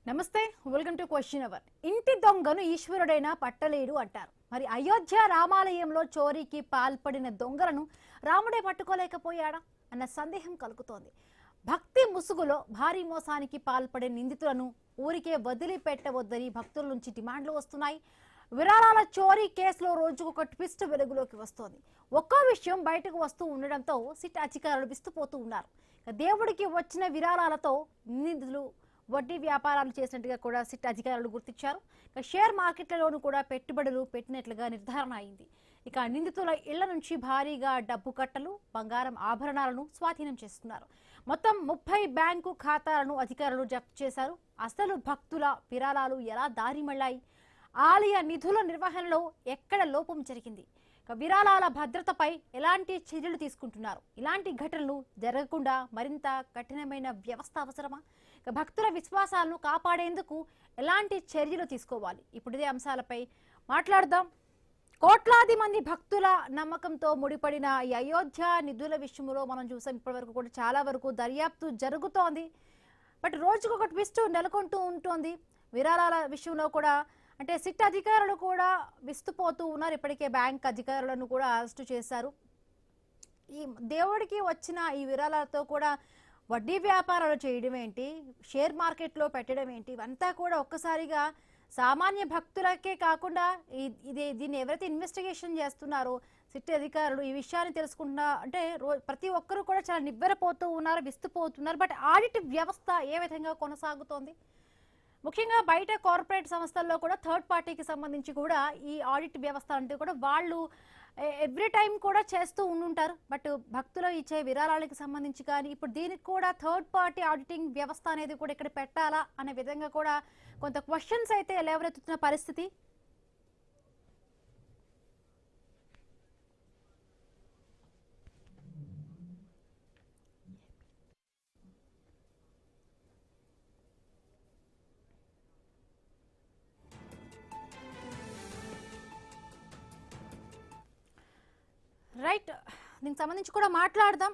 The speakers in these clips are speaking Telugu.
నమస్తే, వెల్కమ్ టు క్వశ్చన్ అవర్. ఇంటి దొంగను ఈశ్వరుడైనా పట్టలేడు అంటారు. మరి అయోధ్య రామాలయంలో చోరీకి పాల్పడిన దొంగలను రాముడే పట్టుకోలేకపోయాడా అన్న సందేహం కలుగుతోంది. భక్తి ముసుగులో భారీ మోసానికి పాల్పడే నిందితులను ఊరికే వదిలిపెట్టవద్దని భక్తుల నుంచి డిమాండ్లు వస్తున్నాయి. విరాళాల చోరీ కేసులో రోజుకొక ట్విస్ట్ వెలుగులోకి వస్తోంది. ఒక్కో విషయం బయటకు వస్తూ ఉండడంతో సిట్ అధికారులు విస్తుపోతూ ఉన్నారు. దేవుడికి వచ్చిన విరాళాలతో నిందితులు వడ్డీ వ్యాపారాలు చేసినట్టుగా కూడా సిట్ అధికారులు గుర్తించారు. షేర్ మార్కెట్లలోనూ కూడా పెట్టుబడులు పెట్టినట్లుగా నిర్ధారణ అయింది. ఇక నిందితుల ఇళ్ల నుంచి భారీగా డబ్బు కట్టలు, బంగారం ఆభరణాలను స్వాధీనం చేస్తున్నారు. మొత్తం 30 బ్యాంకు ఖాతాలను అధికారులు జప్తు చేశారు. అసలు భక్తుల విరాళాలు ఎలా దారి మళ్లాయి, ఆలయ నిధుల నిర్వహణలో ఎక్కడ లోపం జరిగింది, విరాళాల భద్రతపై ఎలాంటి చర్యలు తీసుకుంటున్నారు, ఇలాంటి ఘటనలు జరగకుండా మరింత కఠినమైన వ్యవస్థ అవసరమా, భక్తుల విశ్వాసాలను కాపాడేందుకు ఎలాంటి చర్యలు తీసుకోవాలి, ఇప్పుడు ఇదే అంశాలపై మాట్లాడదాం. కోట్లాది మంది భక్తుల నమ్మకంతో ముడిపడిన ఈ అయోధ్య నిధుల విషయంలో మనం చూసాం. ఇప్పటి వరకు కూడా చాలా వరకు దర్యాప్తు జరుగుతోంది. బట్ రోజుకొక ట్విస్ట్ నెలకొంటూ ఉంటుంది. విరాళాల విషయంలో కూడా అంటే సిట్ అధికారులు కూడా విస్తుపోతూ ఉన్నారు. ఇప్పటికే బ్యాంక్ అధికారులను కూడా అరెస్టు చేశారు. ఈ దేవుడికి వచ్చిన ఈ విరాళాలతో కూడా వడ్డీ వ్యాపారాలు చేయడం ఏంటి, షేర్ మార్కెట్లో పెట్టడం ఏంటి, ఇవంతా కూడా ఒక్కసారిగా సామాన్య భక్తులకే కాకుండా దీన్ని ఎవరైతే ఇన్వెస్టిగేషన్ చేస్తున్నారో సిట్ అధికారులు ఈ విషయాన్ని తెలుసుకుంటున్నా అంటే ప్రతి ఒక్కరూ కూడా చాలా నివ్వెరపోతూ ఉన్నారు, విస్తుపోతున్నారు. బట్ ఆడిట్ వ్యవస్థ ఏ విధంగా కొనసాగుతోంది? ముఖ్యంగా బయట కార్పొరేట్ సంస్థల్లో కూడా థర్డ్ పార్టీకి సంబంధించి కూడా ఈ ఆడిట్ వ్యవస్థ అంటే కూడా వాళ్ళు ఎవ్రీ టైం కూడా చేస్తూ ఉండుంటారు. బట్ భక్తులు ఇచ్చే విరాళాలకు సంబంధించి కానీ ఇప్పుడు దీనికి కూడా థర్డ్ పార్టీ ఆడిటింగ్ వ్యవస్థ అనేది కూడా ఇక్కడ పెట్టాలా అనే విధంగా కూడా కొంత క్వశ్చన్స్ అయితే లేవనెత్తుతున్న పరిస్థితి. రైట్, దీనికి సంబంధించి కూడా మాట్లాడదాం.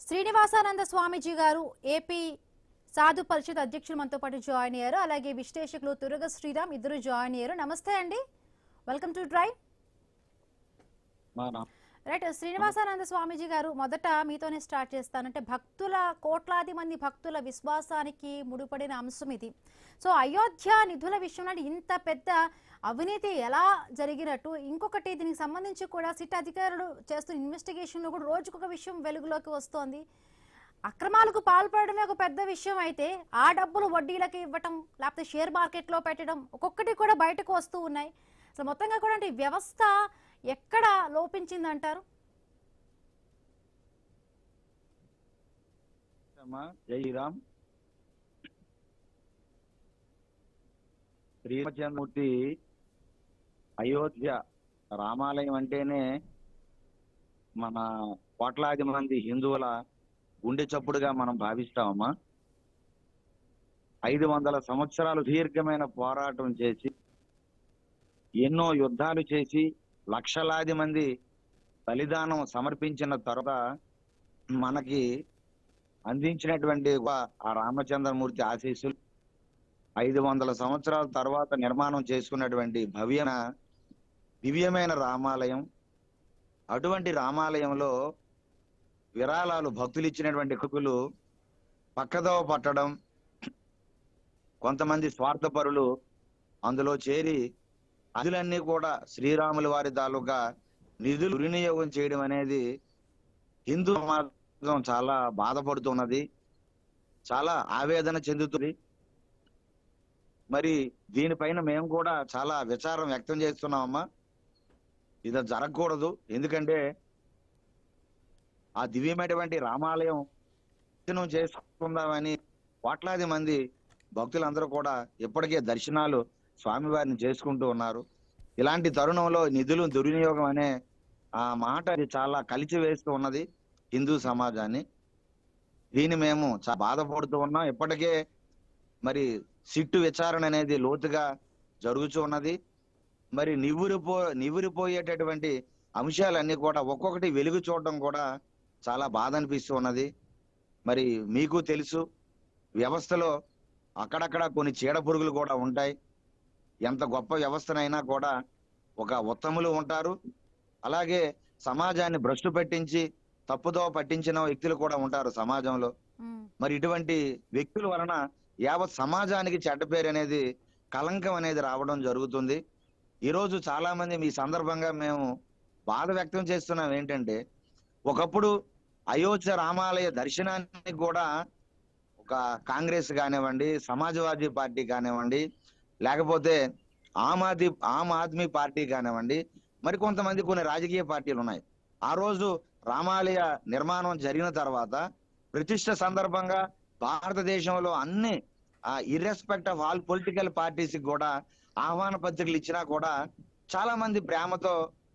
శ్రీనివాసానంద స్వామీజీ గారు ఏపీ సాధు పరిషత్ అధ్యక్షులు మనతో పాటు జాయిన్ అయ్యారు. అలాగే విశ్లేషకులు తురగ శ్రీరామ్ ఇద్దరు జాయిన్ అయ్యారు. నమస్తే అండి, welcome to drive. Right, Srinivasananda Swamiji గారు, మొదట మీతోనే స్టార్ట్ చేస్తానంటే కోట్లాది మంది భక్తుల విశ్వాసానికి ముడిపడిన అంశం ఇది. సో అయోధ్య నిధుల విషయంలో ఇంత పెద్ద అవినీతి ఎలా జరిగినట్టు, ఇంకొకటి దీనికి సంబంధించి కూడా సిట్ అధికారులు చేస్తున్న ఇన్వెస్టిగేషన్లో కూడా రోజుకొక విషయం వెలుగులోకి వస్తోంది. అక్రమాలకు పాల్పడమే ఒక పెద్ద విషయం అయితే ఆ డబ్బులు వడ్డీలకి ఇవ్వటం, లేకపోతే షేర్ మార్కెట్లో పెట్టడం ఒక్కొక్కటి కూడా బయటకు వస్తూ ఉన్నాయి. అసలు మొత్తంగా కూడా అంటే వ్యవస్థ ఎక్కడ లోపించిందంటారు? జైరామ్, శ్రీరామచంద్రమూర్తి అయోధ్య రామాలయం అంటేనే మన కోట్లాది మంది హిందువుల గుండె చప్పుడుగా మనం భావిస్తామమ్మా. 500 సంవత్సరాలు దీర్ఘమైన పోరాటం చేసి ఎన్నో యుద్ధాలు చేసి లక్షలాది మంది బలిదానం సమర్పించిన తర్వాత మనకి అందించినటువంటి ఆ రామచంద్రమూర్తి ఆశీస్సులు 500 సంవత్సరాల తర్వాత నిర్మాణం చేసుకున్నటువంటి దివ్యమైన రామాలయం. అటువంటి రామాలయంలో విరాళాలు భక్తులు ఇచ్చినటువంటి హక్కులు పక్కదోవ పట్టడం, కొంతమంది స్వార్థపరులు అందులో చేరి నిధులన్నీ కూడా శ్రీరాముల వారి తాలూకా నిధులు దుర్వినియోగం చేయడం అనేది హిందూ సమాజం చాలా బాధపడుతున్నది, చాలా ఆవేదన చెందుతుంది. మరి దీనిపైన మేము కూడా చాలా విచారం వ్యక్తం చేస్తున్నామమ్మా. ఇది జరగకూడదు. ఎందుకంటే ఆ దివ్యమైనటువంటి రామాలయం చేసుకుందామని కోట్లాది మంది భక్తులందరూ కూడా ఇప్పటికే దర్శనాలు స్వామివారిని చేసుకుంటూ ఉన్నారు. ఇలాంటి తరుణంలో నిధులు దుర్వినియోగం అనే ఆ మాట చాలా కలిచివేస్తూ ఉన్నది హిందూ సమాజాన్ని. దీన్ని మేము చాలా బాధపడుతూ ఉన్నాం. ఇప్పటికే మరి సిట్టు విచారణ అనేది లోతుగా జరుగుతూ ఉన్నది. మరి నివ్వురిపోయేటటువంటి అంశాలన్నీ కూడా ఒక్కొక్కటి వెలుగు చూడడం కూడా చాలా బాధ అనిపిస్తూ ఉన్నది. మరి మీకు తెలుసు, వ్యవస్థలో అక్కడక్కడ కొన్ని చీడ పురుగులు కూడా ఉంటాయి. ఎంత గొప్ప వ్యవస్థనైనా కూడా ఒక ఉత్తములు ఉంటారు. అలాగే సమాజాన్ని భ్రష్టు పెట్టించి తప్పుదోవ పట్టించిన వ్యక్తులు కూడా ఉంటారు సమాజంలో. ఉమ్, మరి ఇటువంటి వ్యక్తుల వలన యావత్ సమాజానికి చెడ్డ పేరు అనేది, కళంకం అనేది రావడం జరుగుతుంది. ఈరోజు చాలా మంది మీ సందర్భంగా మేము బాధ వ్యక్తం చేస్తున్నాం ఏంటంటే, ఒకప్పుడు అయోధ్య రామాలయ దర్శనానికి కూడా ఒక కాంగ్రెస్ కానివ్వండి, సమాజ్వాదీ పార్టీ కానివ్వండి, లేకపోతే ఆమ్ ఆద్మీ పార్టీ కానివ్వండి, మరి కొంతమంది కొన్ని రాజకీయ పార్టీలు ఉన్నాయి. ఆ రోజు రామాలయ నిర్మాణం జరిగిన తర్వాత ప్రతిష్ట సందర్భంగా భారతదేశంలో అన్ని ఇర్రెస్పెక్ట్ ఆఫ్ ఆల్ పొలిటికల్ పార్టీస్ కూడా ఆహ్వాన పత్రికలు ఇచ్చినా కూడా చాలా మంది ప్రేమతో,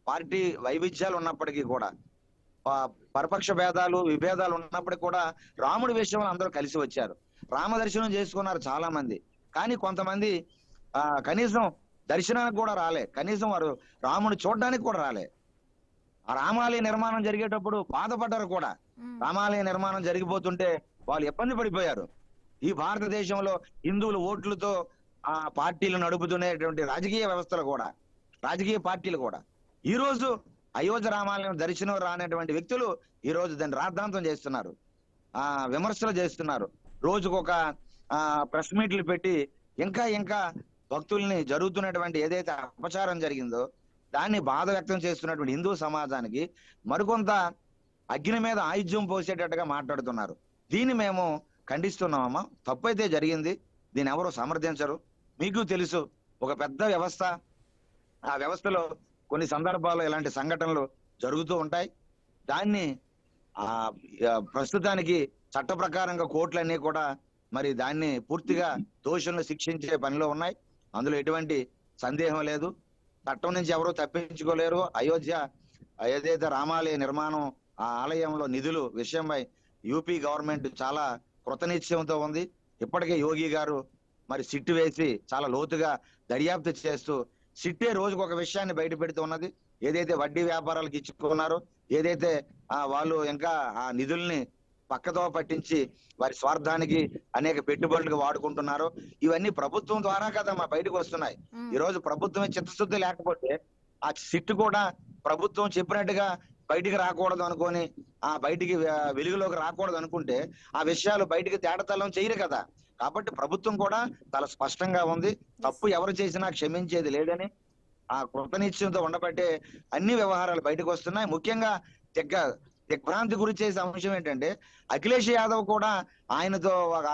పార్టీ వైవిధ్యాలు ఉన్నప్పటికీ కూడా, పరపక్ష భేదాలు విభేదాలు ఉన్నప్పటికీ కూడా రాముడి విషయంలో అందరూ కలిసి వచ్చారు. రామ దర్శనం చేసుకున్నారు చాలా మంది. కానీ కొంతమంది కనీసం దర్శనానికి కూడా రాలే, కనీసం వారు రాముని చూడడానికి కూడా రాలే. ఆ రామాలయ నిర్మాణం జరిగేటప్పుడు బాధపడ్డారు కూడా. ఉమ్, రామాలయ నిర్మాణం జరిగిపోతుంటే వాళ్ళు ఇబ్బంది పడిపోయారు. ఈ భారతదేశంలో హిందువుల ఓట్లతో ఆ పార్టీలు నడుపుతున్నటువంటి రాజకీయ వ్యవస్థలు కూడా, రాజకీయ పార్టీలు కూడా ఈ రోజు అయోధ్య రామాలయం దర్శనం రానటువంటి వ్యక్తులు ఈ రోజు దాన్ని రాద్ధాంతం చేస్తున్నారు, విమర్శలు చేస్తున్నారు. రోజుకొక ప్రెస్ మీట్లు పెట్టి ఇంకా ఇంకా భక్తుల్ని జరుగుతున్నటువంటి ఏదైతే అపచారం జరిగిందో దాన్ని బాధ వ్యక్తం చేస్తున్నటువంటి హిందూ సమాజానికి మరికొంత అగ్ని మీద ఆయుధ్యం పోసేటట్టుగా మాట్లాడుతున్నారు. దీన్ని మేము ఖండిస్తున్నామమ్మా. తప్పైతే జరిగింది, దీన్ని ఎవరు సమర్థించరు. మీకు తెలుసు, ఒక పెద్ద వ్యవస్థ, ఆ వ్యవస్థలో కొన్ని సందర్భాల్లో ఇలాంటి సంఘటనలు జరుగుతూ ఉంటాయి. దాన్ని ప్రస్తుతానికి చట్ట ప్రకారంగా కోర్టులన్నీ కూడా మరి దాన్ని పూర్తిగా దోషులను శిక్షించే పనిలో ఉన్నాయి. అందులో ఎటువంటి సందేహం లేదు. చట్టం నుంచి ఎవరూ తప్పించుకోలేరు. అయోధ్య ఏదైతే రామాలయ నిర్మాణం, ఆ ఆలయంలో నిధులు విషయమై యూపీ గవర్నమెంట్ చాలా కృతనిశ్చయంతో ఉంది. ఇప్పటికే యోగి గారు మరి సిట్టు వేసి చాలా లోతుగా దర్యాప్తు చేస్తూ, సిట్టే రోజుకు ఒక విషయాన్ని బయట పెడుతూ ఉన్నది. ఏదైతే వడ్డీ వ్యాపారాలకు ఇచ్చుకున్నారో, ఏదైతే వాళ్ళు ఇంకా ఆ నిధుల్ని పక్కతో పట్టించి వారి స్వార్థానికి అనేక పెట్టుబడులకు వాడుకుంటున్నారో, ఇవన్నీ ప్రభుత్వం ద్వారా కదమ్మా బయటకు వస్తున్నాయి. ఈ రోజు ప్రభుత్వమే చిత్తశుద్ధి లేకపోతే ఆ సిట్టు కూడా ప్రభుత్వం చెప్పినట్టుగా బయటికి రాకూడదు అనుకొని, బయటికి వెలుగులోకి రాకూడదు అనుకుంటే ఆ విషయాలు బయటికి తేటతెల్లం చేయరు కదా. కాబట్టి ప్రభుత్వం కూడా చాలా స్పష్టంగా ఉంది, తప్పు ఎవరు చేసినా క్షమించేది లేదని. ఆ కృతనిశ్చయంతో ఉండబట్టే అన్ని వ్యవహారాలు బయటకు వస్తున్నాయి. ముఖ్యంగా దిగ్భ్రాంతి గురి చేసే అంశం ఏంటంటే, అఖిలేష్ యాదవ్ కూడా ఆయనతో ఒక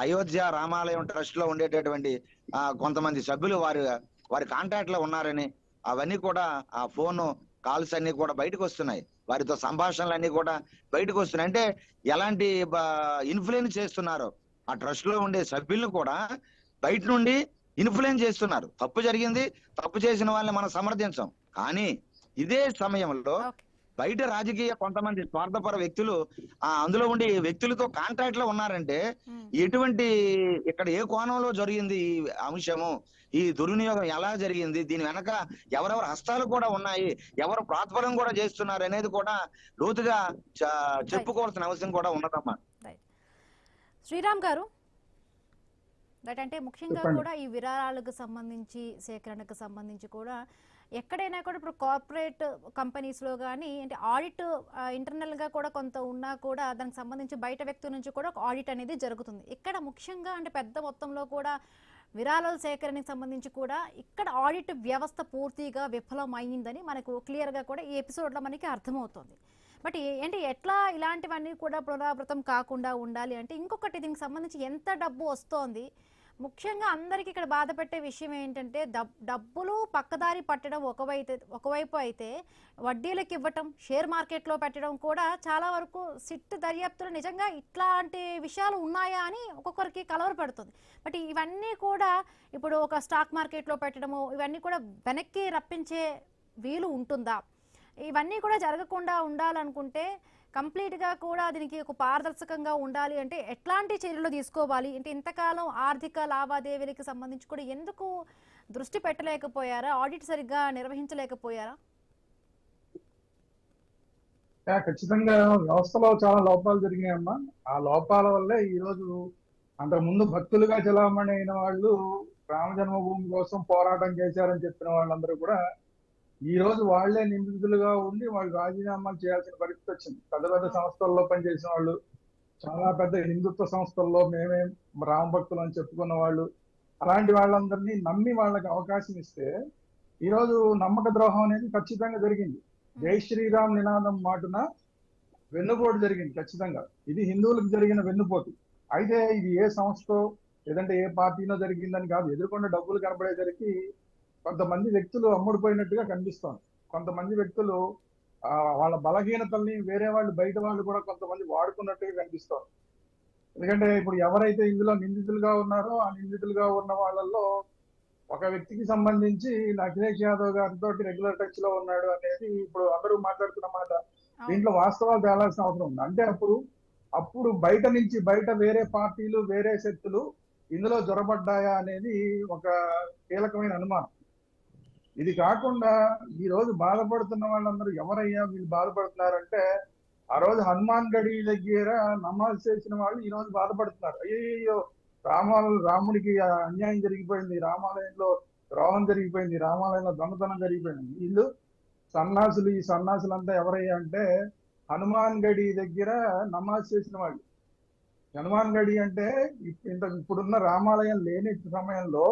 అయోధ్య రామాలయం ట్రస్ట్ లో ఉండేటటువంటి కొంతమంది సభ్యులు వారి కాంటాక్ట్ లో ఉన్నారని, అవన్నీ కూడా ఆ ఫోన్ కాల్స్ అన్ని కూడా బయటకు వస్తున్నాయి. వారితో సంభాషణలు అన్ని కూడా బయటకు వస్తున్నాయి. అంటే ఎలాంటి ఇన్ఫ్లుయెన్స్ చేస్తున్నారు, ఆ ట్రస్ట్ లో ఉండే సభ్యులను కూడా బయట నుండి ఇన్ఫ్లుయెన్స్ చేస్తున్నారు. తప్పు జరిగింది, తప్పు చేసిన వాళ్ళని మనం సమర్థించాం. కానీ ఇదే సమయంలో బయట రాజకీయ కొంతమంది స్వార్థపర వ్యక్తులు అందులో ఉండి వ్యక్తులతో కాంటాక్ట్ లో ఉన్నారంటే, ఎటువంటి ఇక్కడ ఏ కోణంలో జరిగింది ఈ అంశము, ఈ దుర్వినియోగం ఎలా జరిగింది, దీని వెనక ఎవరెవరు హస్తాలు కూడా ఉన్నాయి, ఎవరు ప్రాతిఫలం కూడా చేస్తున్నారు అనేది కూడా లోతుగా చెప్పుకోవాల్సిన అవసరం కూడా ఉన్నదమ్మా. శ్రీరామ్ గారు, అంటే ముఖ్యంగా కూడా ఈ విరాళాలకు సంబంధించి, సేకరణకు సంబంధించి కూడా ఎక్కడైనా కూడా ఇప్పుడు కార్పొరేట్ కంపెనీస్లో కానీ అంటే ఆడిట్ ఇంటర్నల్గా కూడా కొంత ఉన్నా కూడా దానికి సంబంధించి బయట వ్యక్తుల నుంచి కూడా ఒక ఆడిట్ అనేది జరుగుతుంది. ఇక్కడ ముఖ్యంగా అంటే పెద్ద మొత్తంలో కూడా విరాళాల సేకరణకు సంబంధించి కూడా ఇక్కడ ఆడిట్ వ్యవస్థ పూర్తిగా విఫలమైందని మనకు క్లియర్గా కూడా ఈ ఎపిసోడ్లో మనకి అర్థమవుతుంది. బట్ ఏంటి ఎట్లా ఇలాంటివన్నీ కూడా పునరావృతం కాకుండా ఉండాలి అంటే, ఇంకొకటి దీనికి సంబంధించి ఎంత డబ్బు వస్తోంది, ముఖ్యంగా అందరికీ ఇక్కడ బాధ పెట్టే విషయం ఏంటంటే డబ్బులు పక్కదారి పట్టడం ఒకవైపు అయితే, వడ్డీలకు ఇవ్వటం, షేర్ మార్కెట్లో పెట్టడం కూడా చాలా వరకు సిట్ దర్యాప్తులు నిజంగా ఇట్లాంటి విషయాలు ఉన్నాయా అని ఒక్కొక్కరికి కలవరపడుతుంది. బట్ ఇవన్నీ కూడా ఇప్పుడు ఒక స్టాక్ మార్కెట్లో పెట్టడము, ఇవన్నీ కూడా వెనక్కి రప్పించే వీలు ఉంటుందా? ఇవన్నీ కూడా జరగకుండా ఉండాలనుకుంటే కంప్లీట్గా కూడా దీనికి ఒక పారదర్శకంగా ఉండాలి అంటే ఎట్లాంటి చర్యలు తీసుకోవాలి అంటే, ఇంతకాలం ఆర్థిక లావాదేవీలకు సంబంధించి కూడా ఎందుకు దృష్టి పెట్టలేకపోయారా? ఆడిట్ సరిగ్గా నిర్వహించలేకపోయారా? ఖచ్చితంగా వ్యవస్థలో చాలా లోపాలు జరిగాయమ్మా. ఆ లోపాల వల్లే ఈరోజు అంతకు ముందు భక్తులుగా చలామణి అయిన వాళ్ళు రామ జన్మభూమి కోసం పోరాటం చేశారని చెప్పిన వాళ్ళందరూ కూడా ఈ రోజు వాళ్లే నిందితులుగా ఉండి వాళ్ళు రాజీనామాలు చేయాల్సిన పరిస్థితి వచ్చింది. పెద్ద పెద్ద సంస్థల్లో పనిచేసిన వాళ్ళు, చాలా పెద్ద హిందుత్వ సంస్థల్లో మేమే రామ భక్తులు అని చెప్పుకున్న వాళ్ళు, అలాంటి వాళ్ళందరినీ నమ్మి వాళ్ళకి అవకాశం ఇస్తే ఈ రోజు నమ్మక ద్రోహం అనేది ఖచ్చితంగా జరిగింది. జై శ్రీరామ్ నినాదం మాటున వెన్నుపోటు జరిగింది ఖచ్చితంగా. ఇది హిందువులకు జరిగిన వెన్నుపోటు. అయితే ఇది ఏ సంస్థ లేదంటే ఏ పార్టీనో జరిగిందని కాదు, ఎదుర్కొన్న డబ్బులు కనబడేసరికి కొంతమంది వ్యక్తులు అమ్ముడుపోయినట్టుగా కనిపిస్తోంది. కొంతమంది వ్యక్తులు వాళ్ళ బలహీనతల్ని వేరే వాళ్ళు, బయట వాళ్ళు కూడా కొంతమంది వాడుకున్నట్టుగా కనిపిస్తోంది. ఎందుకంటే ఇప్పుడు ఎవరైతే ఇందులో నిందితులుగా ఉన్నారో ఆ నిందితులుగా ఉన్న వాళ్ళల్లో ఒక వ్యక్తికి సంబంధించి అఖిలేష్ యాదవ్ గారితో రెగ్యులర్ టచ్ లో ఉన్నాడు అనేది ఇప్పుడు అందరూ మాట్లాడుతున్న మాట. దీంట్లో వాస్తవాలు తేలాల్సిన అవసరం ఉంది. అంటే అప్పుడు బయట నుంచి వేరే పార్టీలు, వేరే శక్తులు ఇందులో జొరబడ్డాయా అనేది ఒక కీలకమైన అనుమానం. ఇది కాకుండా ఈ రోజు బాధపడుతున్న వాళ్ళందరూ ఎవరయ్యా వీళ్ళు బాధపడుతున్నారంటే, ఆ రోజు హనుమాన్ గడి దగ్గర నమాజ్ చేసిన వాళ్ళు ఈ రోజు బాధపడుతున్నారు. అయ్యో రాముడికి అన్యాయం జరిగిపోయింది, రామాలయంలో ద్రోహం జరిగిపోయింది, రామాలయంలో దొంగతనం జరిగిపోయింది. వీళ్ళు సన్నాసులు. ఈ సన్నాసులంతా ఎవరయ్యా అంటే హనుమాన్ గడి దగ్గర నమాజ్ చేసిన వాళ్ళు. హనుమాన్ గడి అంటే ఇప్పుడున్న రామాలయం లేని సమయంలో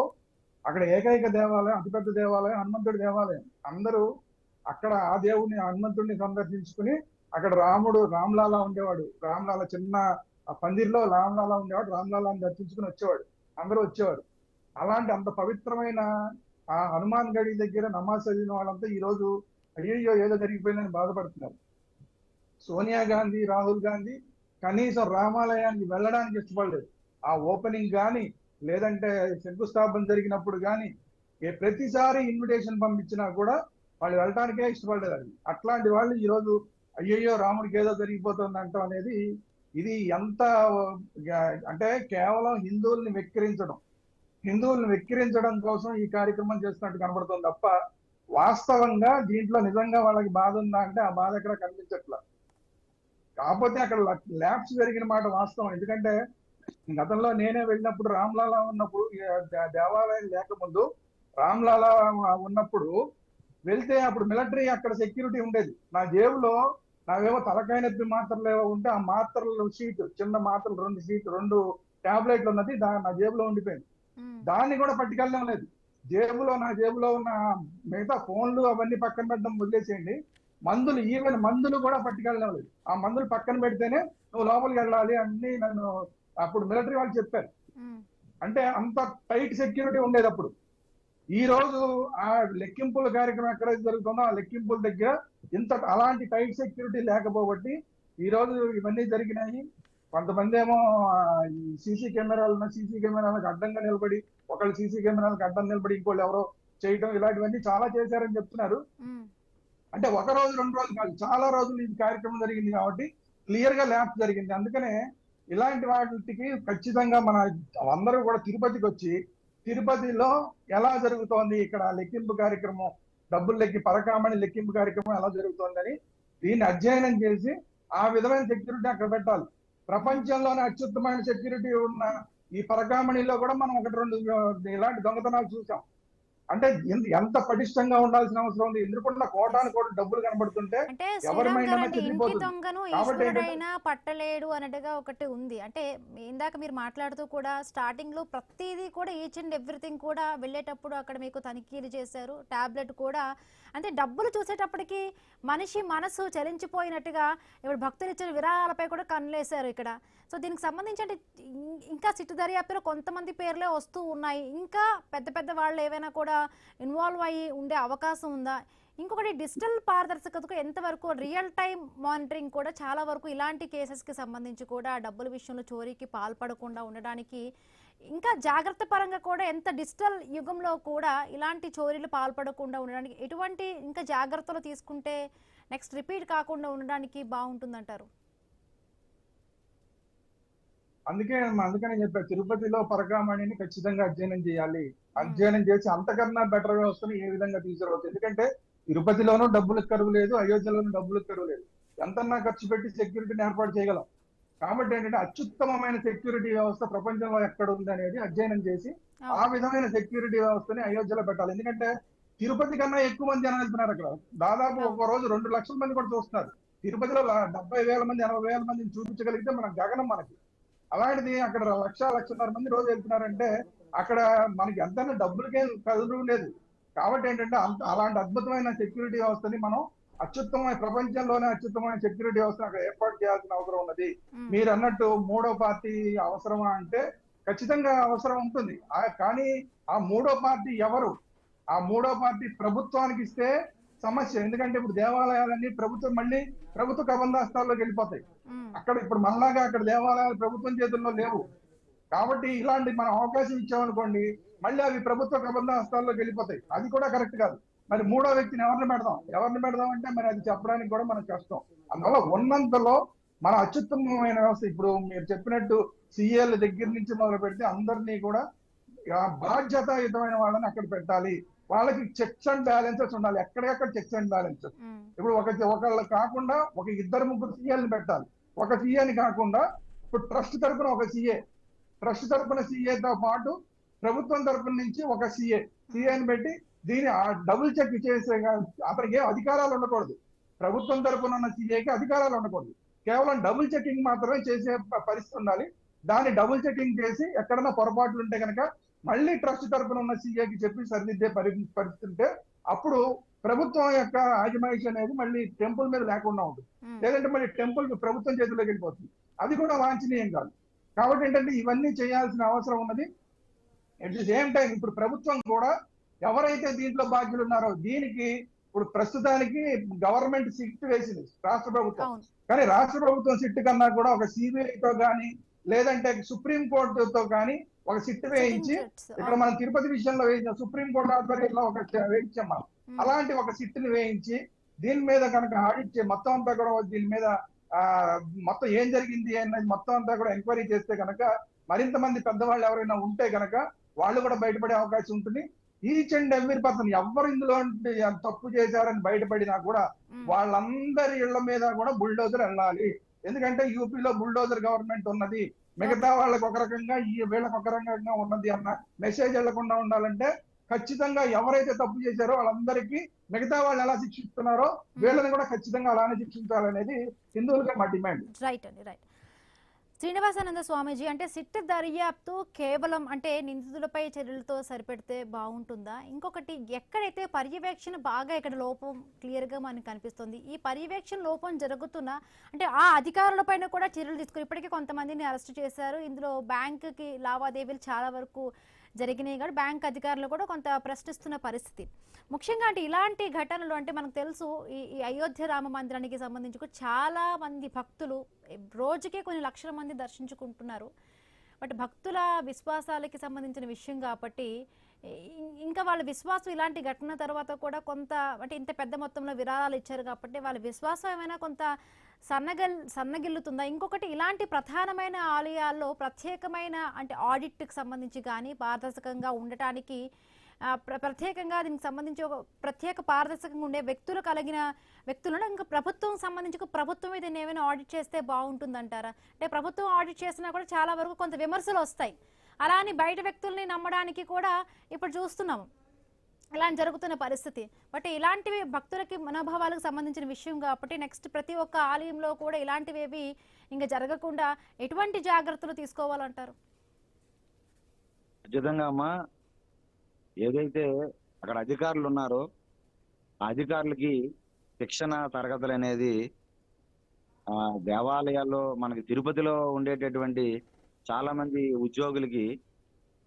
అక్కడ ఏకైక దేవాలయం, అతిపెద్ద దేవాలయం హనుమంతుడి దేవాలయం. అందరూ అక్కడ ఆ దేవుని హనుమంతుడిని సందర్శించుకుని, అక్కడ రామ్లాలా ఉండేవాడు, రామ్లాలా చిన్న పందిర్లో రామ్లాలా ఉండేవాడు, రామ్లాలాని దర్శించుకుని వచ్చేవాడు, అందరూ వచ్చేవారు. అలాంటి అంత పవిత్రమైన ఆ హనుమాన్ గడి దగ్గర నమాజ్ చదివిన వాళ్ళంతా ఈ రోజు అయ్యో ఏదో జరిగిపోయిందని బాధపడుతున్నారు. సోనియా గాంధీ, రాహుల్ గాంధీ కనీసం రామాలయానికి వెళ్ళడానికి ఇష్టపడలేదు. ఆ ఓపెనింగ్ కానీ లేదంటే శంకుస్థాపన జరిగినప్పుడు కానీ ప్రతిసారి ఇన్విటేషన్ పంపించినా కూడా వాళ్ళు వెళ్ళడానికే ఇష్టపడలేదు. అట్లాంటి వాళ్ళు ఈ రోజు అయ్యయ్యో రాముడికి ఏదో జరిగిపోతుంది అంటాం అనేది ఇది ఎంత అంటే కేవలం హిందువుల్ని వెక్కిరించడం కోసం ఈ కార్యక్రమం చేస్తున్నట్టు కనబడుతుంది తప్ప వాస్తవంగా దీంట్లో నిజంగా వాళ్ళకి బాధ ఉందా అంటే ఆ బాధ ఎక్కడ కనిపించట్లా. కాకపోతే అక్కడ ల్యాబ్స్ జరిగిన మాట వాస్తవం. ఎందుకంటే గతంలో నేనే వెళ్ళినప్పుడు, రామ్లాలా ఉన్నప్పుడు, దేవాలయం లేకముందు రామ్లాలా ఉన్నప్పుడు వెళ్తే అప్పుడు మిలిటరీ అక్కడ సెక్యూరిటీ ఉండేది. నా జేబులో నావేవో తలకాయ నొప్పి మాత్రలు ఏవో ఉంటే ఆ మాత్రలు షీట్, చిన్న మాత్రలు 2 టాబ్లెట్లు ఉన్నది నా జేబులో ఉండిపోయింది. దాన్ని కూడా పట్టుకెళ్ళడం లేదు. నా జేబులో ఉన్న మిగతా ఫోన్లు అవన్నీ పక్కన పెట్టడం వదిలేసేయండి, ఈవెన్ మందులు కూడా పట్టుకెళ్ళడం లేదు. ఆ మందులు పక్కన పెడితేనే నువ్వు లోపలికి వెళ్ళాలి అన్ని నన్ను అప్పుడు మిలిటరీ వాళ్ళు చెప్పారు. అంటే అంత టైట్ సెక్యూరిటీ ఉండేది అప్పుడు. ఈ రోజు ఆ లెక్కింపుల కార్యక్రమం ఎక్కడైతే జరుగుతుందో ఆ లెక్కింపుల దగ్గర అలాంటి టైట్ సెక్యూరిటీ లేకపోబట్టి ఈ రోజు ఇవన్నీ జరిగినాయి. కొంతమంది ఏమో సీసీ కెమెరాలకు అడ్డంగా నిలబడి, ఒకళ్ళు సీసీ కెమెరాలకు అడ్డం నిలబడి ఇంకోళ్ళు ఎవరో చేయటం, ఇలాంటివన్నీ చాలా చేశారని చెప్తున్నారు. అంటే 1 రోజు 2 రోజులు కాదు, చాలా రోజులు ఈ కార్యక్రమం జరిగింది కాబట్టి క్లియర్ గా ల్యాబ్ జరిగింది. అందుకనే ఇలాంటి వాటికి ఖచ్చితంగా మన అందరూ కూడా తిరుపతికి వచ్చి, తిరుపతిలో ఎలా జరుగుతోంది ఇక్కడ లెక్కింపు కార్యక్రమం, పరకామణి లెక్కింపు కార్యక్రమం ఎలా జరుగుతోందని దీన్ని అధ్యయనం చేసి ఆ విధమైన సెక్యూరిటీ అక్కడ పెట్టాలి. ప్రపంచంలోనే అత్యుత్తమైన సెక్యూరిటీ ఉన్న ఈ పరకామణిలో కూడా మనం 1-2 ఇలాంటి దొంగతనాలు చూసాం. అంటే ఎంత పటిష్టంగా ఉండాల్సిన అవసరం ఉంది. ఎందుకంటే కోటాను కోటి డబ్బులు కనబడుతుంటే ఎవరి మైండ్ చెదిరిపోతుంది. పట్టలేడు అన్నట్టుగా ఒకటి ఉంది. అంటే ఇందాక మీరు మాట్లాడుతూ కూడా స్టార్టింగ్ లో ప్రతిదీ కూడా ఈచ్ అండ్ ఎవ్రీథింగ్ కూడా వెళ్ళేటప్పుడు అక్కడ మీకు తనిఖీలు చేశారు. టాబ్లెట్ కూడా అంటే డబ్బులు చూసేటప్పటికి మనిషి మనసు చలించిపోయినట్టుగా ఇప్పుడు భక్తులు ఇచ్చిన విరాళాలపై కూడా కన్నులేశారు ఇక్కడ. సో దీనికి సంబంధించి అంటే ఇంకా సిట్టు దర్యాప్తులో కొంతమంది పేర్లే వస్తూ ఉన్నాయి. ఇంకా పెద్ద వాళ్ళు ఏవైనా కూడా ఇన్వాల్వ్ అయ్యి ఉండే అవకాశం ఉందా? ఇంకొకటి డిజిటల్ పారదర్శకతకు ఎంతవరకు, రియల్ టైం మానిటరింగ్ కూడా చాలా వరకు ఇలాంటి కేసెస్కి సంబంధించి కూడా డబ్బుల విషయంలో చోరీకి పాల్పడకుండా ఉండడానికి ఇంకా జాగ్రత్త పరంగా కూడా ఎంత డిజిటల్ యుగంలో కూడా ఇలాంటి చోరీలు పాల్పడకుండా ఉండడానికి ఎటువంటి ఇంకా జాగ్రత్తలు తీసుకుంటే నెక్స్ట్ రిపీట్ కాకుండా ఉండడానికి బాగుంటుందంటారు? అందుకనే చెప్పా, తిరుపతిలో పరకామణిని ఖచ్చితంగా అధ్యయనం చేయాలి. అధ్యయనం చేసి అంతకన్నా బెటర్ వ్యవస్థను ఏ విధంగా తీసుకురావచ్చు. ఎందుకంటే తిరుపతిలోనూ డబ్బులకు కరువు లేదు, అయోధ్యలోనూ డబ్బులకు కరువు లేదు. ఎంతన్నా ఖర్చు పెట్టి సెక్యూరిటీని ఏర్పాటు చేయగలం. కాబట్టి ఏంటంటే అత్యుత్తమమైన సెక్యూరిటీ వ్యవస్థ ప్రపంచంలో ఎక్కడ ఉంది అనేది అధ్యయనం చేసి ఆ విధమైన సెక్యూరిటీ వ్యవస్థని అయోధ్యలో పెట్టాలి. ఎందుకంటే తిరుపతి కన్నా ఎక్కువ మంది జనం వెళ్తున్నారు అక్కడ. దాదాపు ఒక రోజు 2 లక్షల మంది కూడా చూస్తున్నారు. తిరుపతిలో 70,000 మంది 80,000 మందిని చూపించగలిగితే మనకు గగనం మనకి. అలాంటిది అక్కడ 1,00,000-1,50,000 మంది రోజు వెళ్తున్నారంటే అక్కడ మనకి ఎంతైనా డబ్బులకేం కదులు లేదు. కాబట్టి ఏంటంటే అలాంటి అద్భుతమైన సెక్యూరిటీ వ్యవస్థని మనం అత్యుత్తమైన ప్రపంచంలోనే అత్యుత్తమైన సెక్యూరిటీ వ్యవస్థ అక్కడ ఏర్పాటు చేయాల్సిన అవసరం ఉన్నది. మీరు అన్నట్టు మూడో పార్టీ అవసరమా అంటే ఖచ్చితంగా అవసరం ఉంటుంది. కానీ ఆ మూడో పార్టీ ఎవరు? ఆ మూడో పార్టీ ప్రభుత్వానికి ఇస్తే సమస్య. ఎందుకంటే ఇప్పుడు దేవాలయాలన్నీ మళ్ళీ ప్రభుత్వ కబంధాస్తాల్లోకి వెళ్ళిపోతాయి. అక్కడ ఇప్పుడు మనలాగా అక్కడ దేవాలయాలు ప్రభుత్వం చేతుల్లో లేవు. కాబట్టి ఇలాంటి మనం అవకాశం ఇచ్చామనుకోండి మళ్ళీ అవి ప్రభుత్వ కబంధాస్తాల్లోకి వెళ్ళిపోతాయి. అది కూడా కరెక్ట్ కాదు. మరి మూడో వ్యక్తిని ఎవరిని పెడదాం అంటే మరి అది చెప్పడానికి కూడా మనకు కష్టం. అందువల్ల ఉన్నంతలో మన అత్యుత్తమమైన వ్యవస్థ ఇప్పుడు మీరు చెప్పినట్టు సీఏల దగ్గర నుంచి మొదలు పెడితే అందరినీ కూడా బాధ్యతాయుతమైన వాళ్ళని అక్కడ పెట్టాలి. వాళ్ళకి చెక్స్ అండ్ బ్యాలెన్సెస్ ఉండాలి. ఎక్కడికక్కడ చెక్స్ అండ్ బ్యాలెన్సెస్. ఇప్పుడు ఒకళ్ళు కాకుండా ఒక 2-3 సీఏలను పెట్టాలి. ఒక సీఏని కాకుండా ఇప్పుడు ట్రస్ట్ తరపున ఒక సీఏ, ట్రస్ట్ తరపున సీఏతో పాటు ప్రభుత్వం తరపున నుంచి ఒక సీఏని పెట్టి దీన్ని డబుల్ చెక్ చేసే అతనికి ఏ అధికారాలు ఉండకూడదు. ప్రభుత్వం తరపున ఉన్న సీఏకి అధికారాలు ఉండకూడదు. కేవలం డబుల్ చెకింగ్ మాత్రమే చేసే పరిస్థితి ఉండాలి. దాన్ని డబుల్ చెకింగ్ చేసి ఎక్కడన్నా పొరపాట్లు ఉంటే కనుక మళ్ళీ ట్రస్ట్ తరపున ఉన్న సీఏకి చెప్పి సరిదిద్దే పరిస్థితి ఉంటే అప్పుడు ప్రభుత్వం యొక్క ఆజమాయిషి అనేది మళ్ళీ టెంపుల్ మీద లేకుండా ఉంటుంది. లేదంటే మళ్ళీ టెంపుల్ ప్రభుత్వం చేతిలోకి వెళ్ళిపోతుంది. అది కూడా వాంఛనీయం కాదు. కాబట్టి ఏంటంటే ఇవన్నీ చేయాల్సిన అవసరం ఉన్నది. అట్ ది సేమ్ టైం ఇప్పుడు ప్రభుత్వం కూడా ఎవరైతే దీంట్లో బాధ్యులు ఉన్నారో దీనికి ఇప్పుడు ప్రస్తుతానికి గవర్నమెంట్ సిట్ వేసింది రాష్ట్ర ప్రభుత్వం. కానీ రాష్ట్ర ప్రభుత్వం సిట్ కన్నా కూడా ఒక సిబిఐతో కానీ లేదంటే సుప్రీం కోర్టుతో కానీ ఒక సిట్ వేయించి ఇక్కడ మనం తిరుపతి విషయంలో వేయించాం. సుప్రీం కోర్టు ఆధ్వర్యంలో ఒక వేయించాం మనం. అలాంటి ఒక సిట్ ని వేయించి దీని మీద కనుక ఆడిట్ మొత్తం అంతా కూడా దీని మీద మొత్తం ఏం జరిగింది అనేది మొత్తం అంతా కూడా ఎంక్వైరీ చేస్తే కనుక మరింత మంది పెద్దవాళ్ళు ఎవరైనా ఉంటే కనుక వాళ్ళు కూడా బయటపడే అవకాశం ఉంటుంది. ఈచ్ అండ్ ఎవ్రీ పర్సన్ ఎవరు ఇందులో తప్పు చేశారని బయటపడినా కూడా వాళ్ళందరి ఇళ్ల మీద కూడా బుల్డోజర్ వెళ్ళాలి. ఎందుకంటే యూపీలో బుల్డోజర్ గవర్నమెంట్ ఉన్నది, మిగతా వాళ్ళకి ఒక రకంగా వీళ్ళకి ఒక రకంగా ఉన్నది అన్న మెసేజ్ వెళ్లకుండా ఉండాలంటే ఖచ్చితంగా ఎవరైతే తప్పు చేశారో వాళ్ళందరికీ మిగతా వాళ్ళు ఎలా శిక్షిస్తున్నారో వీళ్ళని కూడా ఖచ్చితంగా అలానే శిక్షించాలనేది హిందువులుగా మా డిమాండ్. రైట్ అండి, రైట్. శ్రీనివాసానంద స్వామీజీ, అంటే సిట్ దర్యాప్తు కేవలం అంటే నిందితులపై చర్యలతో సరిపెడితే బాగుంటుందా? ఇంకొకటి, ఎక్కడైతే పర్యవేక్షణ బాగా ఇక్కడ లోపం క్లియర్గా మనకు కనిపిస్తుంది, ఈ పర్యవేక్షణ లోపం జరుగుతున్నా అంటే ఆ అధికారులపైన కూడా చర్యలు తీసుకుని ఇప్పటికీ కొంతమందిని అరెస్ట్ చేశారు. ఇందులో బ్యాంకుకి లావాదేవీలు చాలా వరకు జరిగినాయి కాబట్టి బ్యాంక్ అధికారులు కూడా కొంత ప్రశ్నిస్తున్న పరిస్థితి. ముఖ్యంగా అంటే ఇలాంటి ఘటనలు అంటే మనకు తెలుసు, ఈ అయోధ్య రామ మందిరానికి సంబంధించి చాలా మంది భక్తులు రోజుకే కొన్ని లక్షల మంది దర్శించుకుంటున్నారు. బట్ భక్తుల విశ్వాసాలకి సంబంధించిన విషయం కాబట్టి ఇంకా వాళ్ళ విశ్వాసం ఇలాంటి ఘటన తర్వాత కూడా కొంత అంటే ఇంత పెద్ద మొత్తంలో విరాళాలు ఇచ్చారు కాబట్టి వాళ్ళ విశ్వాసం ఏమైనా కొంత సన్నగిల్లుతుందా? ఇంకొకటి, ఇలాంటి ప్రధానమైన ఆలయాల్లో ప్రత్యేకమైన అంటే ఆడిట్కి సంబంధించి కానీ పారదర్శకంగా ఉండటానికి ప్రత్యేకంగా దీనికి సంబంధించి ఒక ప్రత్యేక పారదర్శకంగా ఉండే వ్యక్తులను ఇంకా ప్రభుత్వం సంబంధించి ప్రభుత్వం మీద ఏమైనా ఆడిట్ చేస్తే బాగుంటుందంటారా? అంటే ప్రభుత్వం ఆడిట్ చేసినా కూడా చాలా వరకు కొంత విమర్శలు వస్తాయి. అలా అని బయట వ్యక్తుల్ని నమ్మడానికి కూడా ఇప్పుడు చూస్తున్నాము ఇలాంటి జరుగుతున్న పరిస్థితి. బట్ ఇలాంటివి భక్తులకి మనోభావాలకు సంబంధించిన విషయం కాబట్టి నెక్స్ట్ ప్రతి ఒక్క ఆలయంలో కూడా ఇలాంటివి ఇంకా జరగకుండా ఎటువంటి జాగ్రత్తలు తీసుకోవాలంటారు? ఖచ్చితంగా అమ్మా, ఏదైతే అక్కడ అధికారులు ఉన్నారో ఆ అధికారులకి శిక్షణ తరగతులు అనేది దేవాలయాల్లో మనకి తిరుపతిలో ఉండేటటువంటి చాలా మంది ఉద్యోగులకి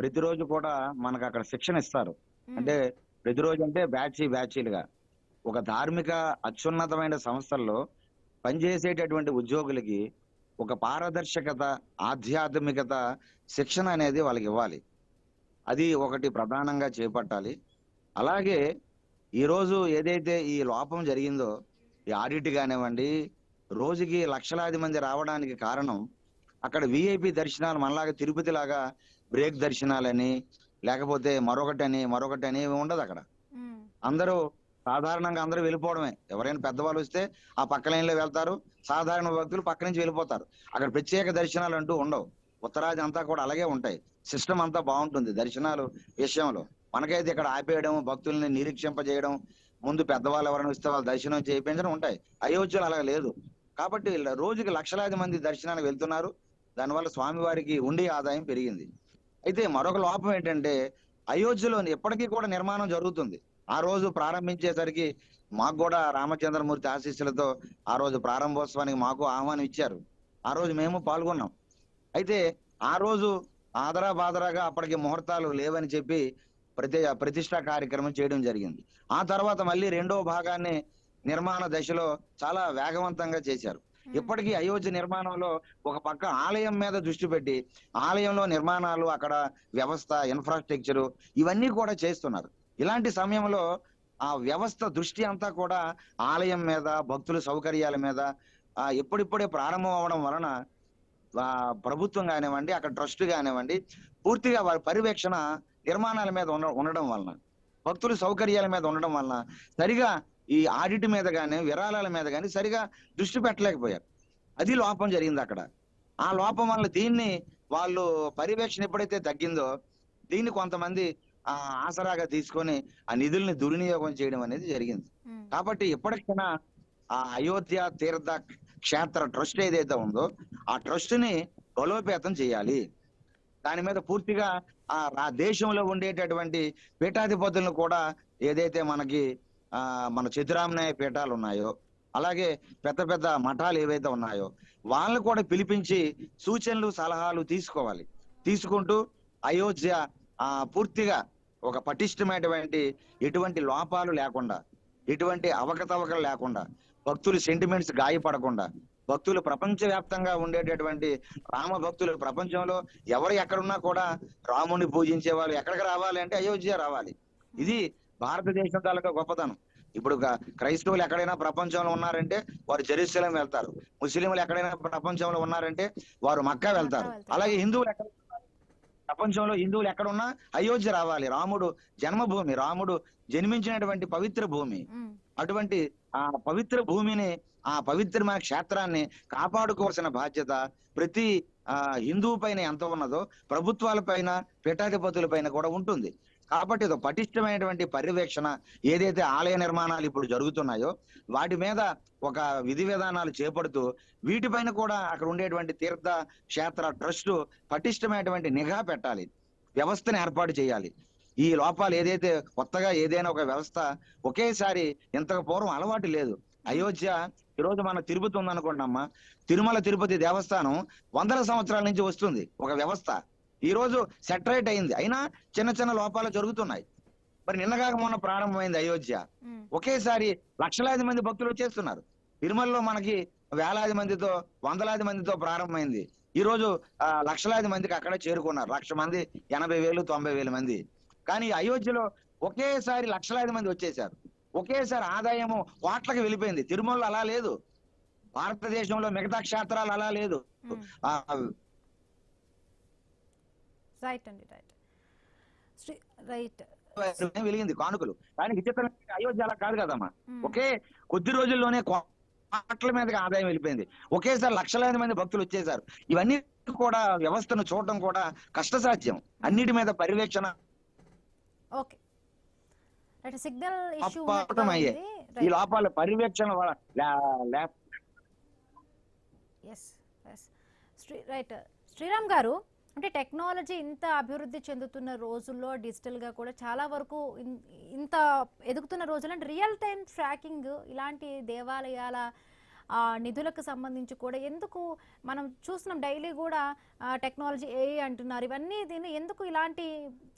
ప్రతిరోజు కూడా మనకు అక్కడ శిక్షణ ఇస్తారు. అంటే ప్రతిరోజు అంటే బ్యాచీలుగా ఒక ధార్మిక అత్యున్నతమైన సంస్థల్లో పనిచేసేటటువంటి ఉద్యోగులకి ఒక పారదర్శకత, ఆధ్యాత్మికత శిక్షణ అనేది వాళ్ళకి ఇవ్వాలి. అది ఒకటి ప్రధానంగా చేపట్టాలి. అలాగే ఈరోజు ఏదైతే ఈ లోపం జరిగిందో, ఈ ఆడిట్ కానివ్వండి, రోజుకి లక్షలాది మంది రావడానికి కారణం అక్కడ విఐపి దర్శనాలు మనలాగా తిరుపతి లాగా బ్రేక్ దర్శనాలని లేకపోతే మరొకటని ఉండదు. అక్కడ అందరూ సాధారణంగా అందరూ వెళ్ళిపోవడమే. ఎవరైనా పెద్దవాళ్ళు వస్తే ఆ పక్క లైన్లో వెళ్తారు. సాధారణ భక్తులు పక్క నుంచి వెళ్ళిపోతారు. అక్కడ ప్రత్యేక దర్శనాలు అంటూ ఉండవు. ఉత్తరాది అంతా కూడా అలాగే ఉంటాయి. సిస్టమ్ అంతా బాగుంటుంది దర్శనాలు విషయంలో. మనకైతే ఇక్కడ ఆపేయడం, భక్తుల్ని నిరీక్షింపజేయడం, ముందు పెద్దవాళ్ళు ఎవరైనా వస్తే వాళ్ళు దర్శనం చేయించడం ఉంటాయి. అయోధ్యలో అలా లేదు. కాబట్టి రోజుకి లక్షలాది మంది దర్శనానికి వెళ్తున్నారు. దానివల్ల స్వామివారికి ఉండి ఆదాయం పెరిగింది. అయితే మరొక లోపం ఏంటంటే అయోధ్యలో ఎప్పటికీ కూడా నిర్మాణం జరుగుతుంది. ఆ రోజు ప్రారంభించేసరికి మాకు కూడా రామచంద్రమూర్తి ఆశీస్సులతో ఆ రోజు ప్రారంభోత్సవానికి మాకు ఆహ్వానం ఇచ్చారు. ఆ రోజు మేము పాల్గొన్నాం. అయితే ఆ రోజు ఆదరా బాదరాగా అప్పటికి ముహూర్తాలు లేవని చెప్పి ప్రతిష్టా కార్యక్రమం చేయడం జరిగింది. ఆ తర్వాత మళ్ళీ రెండో భాగాన్ని నిర్మాణ దశలో చాలా వేగవంతంగా చేశారు. ఇప్పటికీ అయోధ్య నిర్మాణంలో ఒక పక్క ఆలయం మీద దృష్టి పెట్టి ఆలయంలో నిర్మాణాలు, అక్కడ వ్యవస్థ, ఇన్ఫ్రాస్ట్రక్చర్ ఇవన్నీ కూడా చేస్తున్నారు. ఇలాంటి సమయంలో ఆ వ్యవస్థ దృష్టి అంతా కూడా ఆలయం మీద, భక్తుల సౌకర్యాల మీద ఎప్పుడిప్పుడే ప్రారంభం అవడం వలన ప్రభుత్వం కానివ్వండి, అక్కడ ట్రస్ట్ కానివ్వండి, పూర్తిగా వారి పర్యవేక్షణ నిర్మాణాల మీద ఉండడం వలన, భక్తుల సౌకర్యాల మీద ఉండడం వలన సరిగా ఈ ఆడిట్ మీద కానీ, విరాళాల మీద కానీ సరిగా దృష్టి పెట్టలేకపోయారు. అది లోపం జరిగింది అక్కడ. ఆ లోపం వల్ల దీన్ని వాళ్ళు పర్యవేక్షణ ఎప్పుడైతే తగ్గిందో దీన్ని కొంతమంది ఆసరాగా తీసుకొని ఆ నిధుల్ని దుర్వినియోగం చేయడం అనేది జరిగింది. కాబట్టి ఎప్పటికైనా ఆ అయోధ్య తీర్థ క్షేత్ర ట్రస్ట్ ఏదైతే ఉందో ఆ ట్రస్ట్ ని బలోపేతం చేయాలి. దాని మీద పూర్తిగా ఆ దేశంలో ఉండేటటువంటి పీఠాధిపతులను కూడా ఏదైతే మనకి మన చతురామ్నాయ పీఠాలు ఉన్నాయో, అలాగే పెద్ద పెద్ద మఠాలు ఏవైతే ఉన్నాయో వాళ్ళని కూడా పిలిపించి సూచనలు, సలహాలు తీసుకోవాలి. తీసుకుంటూ అయోధ్య పూర్తిగా ఒక పటిష్టమైనటువంటి ఎటువంటి లోపాలు లేకుండా, ఎటువంటి అవకతవకలు లేకుండా, భక్తులు సెంటిమెంట్స్ గాయపడకుండా, భక్తులు ప్రపంచవ్యాప్తంగా ఉండేటటువంటి రామ భక్తులు ప్రపంచంలో ఎవరు ఎక్కడున్నా కూడా రాముని పూజించే వాళ్ళు ఎక్కడికి రావాలి అంటే అయోధ్య రావాలి. ఇది భారతదేశం తాలూకా గొప్పతనం. ఇప్పుడు క్రైస్తవులు ఎక్కడైనా ప్రపంచంలో ఉన్నారంటే వారు జెరూసలేం వెళ్తారు. ముస్లింలు ఎక్కడైనా ప్రపంచంలో ఉన్నారంటే వారు మక్కా వెళ్తారు. అలాగే హిందువులు ఎక్కడ ప్రపంచంలో హిందువులు ఎక్కడున్నా అయోధ్య రావాలి. రాముడు జన్మభూమి, రాముడు జన్మించినటువంటి పవిత్ర భూమి. అటువంటి ఆ పవిత్ర భూమిని, ఆ పవిత్రమైన క్షేత్రాన్ని కాపాడుకోవాల్సిన బాధ్యత ప్రతి హిందువు పైన ఎంత ఉన్నదో ప్రభుత్వాల పైన, పీఠాధిపతుల పైన కూడా ఉంటుంది. కాబట్టి ఇది పటిష్టమైనటువంటి పర్యవేక్షణ ఏదైతే ఆలయ నిర్మాణాలు ఇప్పుడు జరుగుతున్నాయో వాటి మీద ఒక విధి విధానాలు చేపడుతూ వీటిపైన కూడా అక్కడ ఉండేటువంటి తీర్థ క్షేత్ర ట్రస్ట్ పటిష్టమైనటువంటి నిఘా పెట్టాలి, వ్యవస్థను ఏర్పాటు చేయాలి. ఈ లోపాలు ఏదైతే కొత్తగా ఏదైనా ఒక వ్యవస్థ ఒకేసారి ఇంతకు పూర్వం అలవాటు లేదు. అయోధ్య ఈరోజు మన తిరుపతి ఉందనుకోండమ్మా, తిరుమల తిరుపతి దేవస్థానం వందల సంవత్సరాల నుంచి వస్తుంది ఒక వ్యవస్థ. ఈ రోజు సెటరేట్ అయింది, అయినా చిన్న చిన్న లోపాలు జరుగుతున్నాయి. మరి నిన్నగాక మొన్న ప్రారంభమైంది అయోధ్య. ఒకేసారి లక్షలాది మంది భక్తులు వచ్చేస్తున్నారు. తిరుమలలో మనకి వేలాది మందితో, వందలాది మందితో ప్రారంభమైంది. ఈ రోజు లక్షలాది మందికి అక్కడే చేరుకున్నారు. 1,00,000 మంది, 80,000, 90,000 మంది. కానీ అయోధ్యలో ఒకేసారి లక్షలాది మంది వచ్చేసారు. ఒకేసారి ఆదాయము కోట్లకు వెళ్ళిపోయింది. తిరుమలలో అలా లేదు. భారతదేశంలో మిగతా క్షేత్రాలు అలా లేదు. వెలిగింది కానుకలు. కానీ విచిత్రం అయోధ్య అలా కాదు కదమ్మా. ఒకే కొద్ది రోజుల్లోనే కోట్ల మీదకి ఆదాయం వెళ్ళిపోయింది. ఒకేసారి లక్షలాది మంది భక్తులు వచ్చేసారు. ఇవన్నీ కూడా వ్యవస్థను చూడటం కూడా కష్టసాధ్యం. అన్నిటి మీద పర్యవేక్షణ ఈ లోపాల పర్యవేక్షణ శ్రీరామ్ గారు, అంటే టెక్నాలజీ ఇంత అభివృద్ధి చెందుతున్న రోజుల్లో డిజిటల్ గా కూడా చాలా వరకు ఇంత ఎదుగుతున్న రోజుల్లో రియల్ టైం ట్రాకింగ్ ఇలాంటి దేవాలయాల నిధులకు సంబంధించి కూడా ఎందుకు మనం చూస్తున్నాం డైలీ కూడా టెక్నాలజీ ఏఐ అంటున్నారు. ఇవన్నీ దీన్ని ఎందుకు ఇలాంటి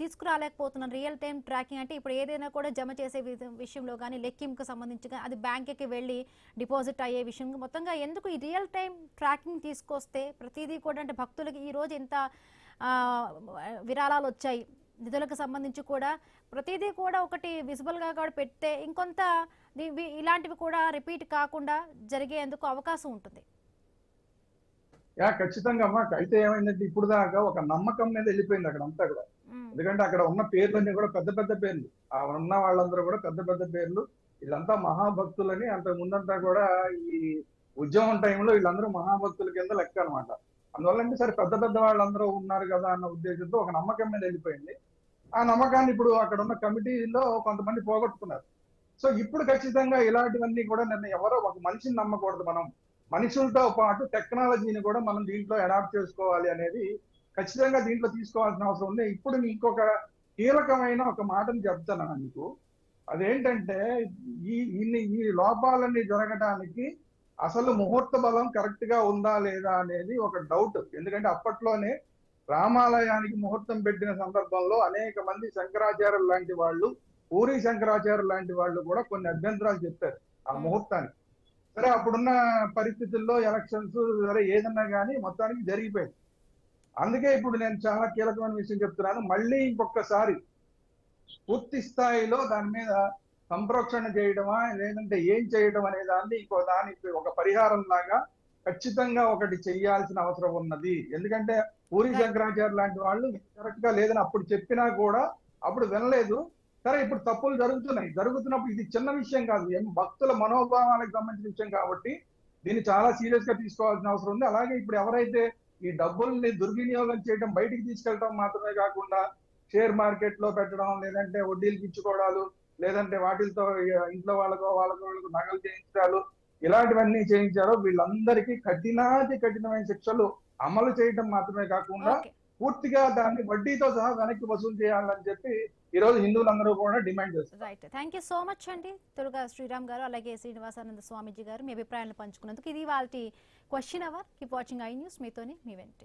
తీసుకురాలేకపోతున్నారు? రియల్ టైం ట్రాకింగ్ అంటే ఇప్పుడు ఏదైనా కూడా జమ చేసే విషయంలో కానీ, లెక్కింపుకు సంబంధించి కానీ, అది బ్యాంక్కి వెళ్ళి డిపాజిట్ అయ్యే విషయం మొత్తంగా ఎందుకు ఈ రియల్ టైం ట్రాకింగ్ తీసుకొస్తే ప్రతిదీ కూడా, అంటే భక్తులకి ఈరోజు ఎంత విరాళాలు వచ్చాయి, నిధులకు సంబంధించి కూడా ప్రతిదీ కూడా ఒకటి విజిబుల్గా కూడా పెడితే ఇంకొంత ఇలాంటివి కూడా రిపీట్ కాకుండా జరిగేందుకు అవకాశం ఉంటుంది. ఖచ్చితంగా అమ్మా. అయితే ఏమైందంటే ఇప్పుడు దాకా ఒక నమ్మకం మీద వెళ్ళిపోయింది అక్కడ అంతా కూడా. ఎందుకంటే అక్కడ ఉన్న పేర్లన్నీ కూడా పెద్ద పెద్ద పేర్లు, ఉన్న వాళ్ళందరూ కూడా పెద్ద పెద్ద పేర్లు. వీళ్ళంతా మహాభక్తులని అంత ముందంతా కూడా ఈ ఉద్యమం టైంలో వీళ్ళందరూ మహాభక్తుల కింద లెక్క అనమాట. అందువల్ల అంటే సరే పెద్ద పెద్ద వాళ్ళందరూ ఉన్నారు కదా అన్న ఉద్దేశంతో ఒక నమ్మకం మీద వెళ్ళిపోయింది. ఆ నమ్మకాన్ని ఇప్పుడు అక్కడ ఉన్న కమిటీలో కొంతమంది పోగొట్టుకున్నారు. సో ఇప్పుడు ఖచ్చితంగా ఇలాంటివన్నీ కూడా నిన్న ఎవరో ఒక మనిషిని నమ్మకూడదు, మనం మనుషులతో పాటు టెక్నాలజీని కూడా మనం దీంట్లో అడాప్ట్ చేసుకోవాలి అనేది ఖచ్చితంగా దీంట్లో తీసుకోవాల్సిన అవసరం ఉంది. ఇప్పుడు ఇంకొక కీలకమైన ఒక మాటను చెప్తాను మీకు. అదేంటంటే ఈ లోపాలన్నీ జరగడానికి అసలు ముహూర్త బలం కరెక్ట్ గా ఉందా లేదా అనేది ఒక డౌట్. ఎందుకంటే అప్పట్లోనే రామాలయానికి ముహూర్తం పెట్టిన సందర్భంలో అనేక మంది శంకరాచార్యులు లాంటి వాళ్ళు, పూరి శంకరాచార్యులు లాంటి వాళ్ళు కూడా కొన్ని అభ్యంతరాలు చెప్పారు ఆ ముహూర్తానికి. సరే అప్పుడున్న పరిస్థితుల్లో ఎలక్షన్స్ సరే ఏదన్నా కానీ మొత్తానికి జరిగిపోయింది. అందుకే ఇప్పుడు నేను చాలా కీలకమైన విషయం చెప్తున్నాను. మళ్ళీ ఇంకొకసారి పూర్తి స్థాయిలో దాని మీద సంప్రోక్షణ చేయడమా లేదంటే ఏం చేయడం అనే దాన్ని దానికి ఒక పరిహారం లాగా ఖచ్చితంగా ఒకటి చేయాల్సిన అవసరం ఉన్నది. ఎందుకంటే పూరి శంకరాచార్య లాంటి వాళ్ళు కరెక్ట్ గా లేదని అప్పుడు చెప్పినా కూడా అప్పుడు వినలేదు. సరే ఇప్పుడు తప్పులు జరుగుతున్నప్పుడు ఇది చిన్న విషయం కాదు, ఏం భక్తుల మనోభావాలకు సంబంధించిన విషయం కాబట్టి దీన్ని చాలా సీరియస్ గా తీసుకోవాల్సిన అవసరం ఉంది. అలాగే ఇప్పుడు ఎవరైతే ఈ డబ్బుల్ని దుర్వినియోగం చేయడం, బయటికి తీసుకెళ్ళడం మాత్రమే కాకుండా షేర్ మార్కెట్ లో పెట్టడం, లేదంటే వడ్డీలు ఇచ్చుకోవడాలు, లేదంటే వాటితో ఇంట్లో వాళ్ళకు నగలు చేయించడాలు, ఇలాంటివన్నీ చేయించారో వీళ్ళందరికీ కఠినమైన శిక్షలు అమలు చేయడం మాత్రమే కాకుండా పూర్తిగా దాన్ని వడ్డీతో సహా వెనక్కి వసూలు చేయాలని చెప్పి ఈ రోజు హిందువులందరూ కూడా డిమాండ్ చేస్తారు. Right, thank you so much అండి తురుగా శ్రీరామ్ గారు, అలాగే శ్రీనివాసానంద స్వామీజీ గారు మీ అభిప్రాయాలను పంచుకున్నందుకు. ఇది వాళ్ళ question hour. Keep watching I news. మీతోని మీ వెంట.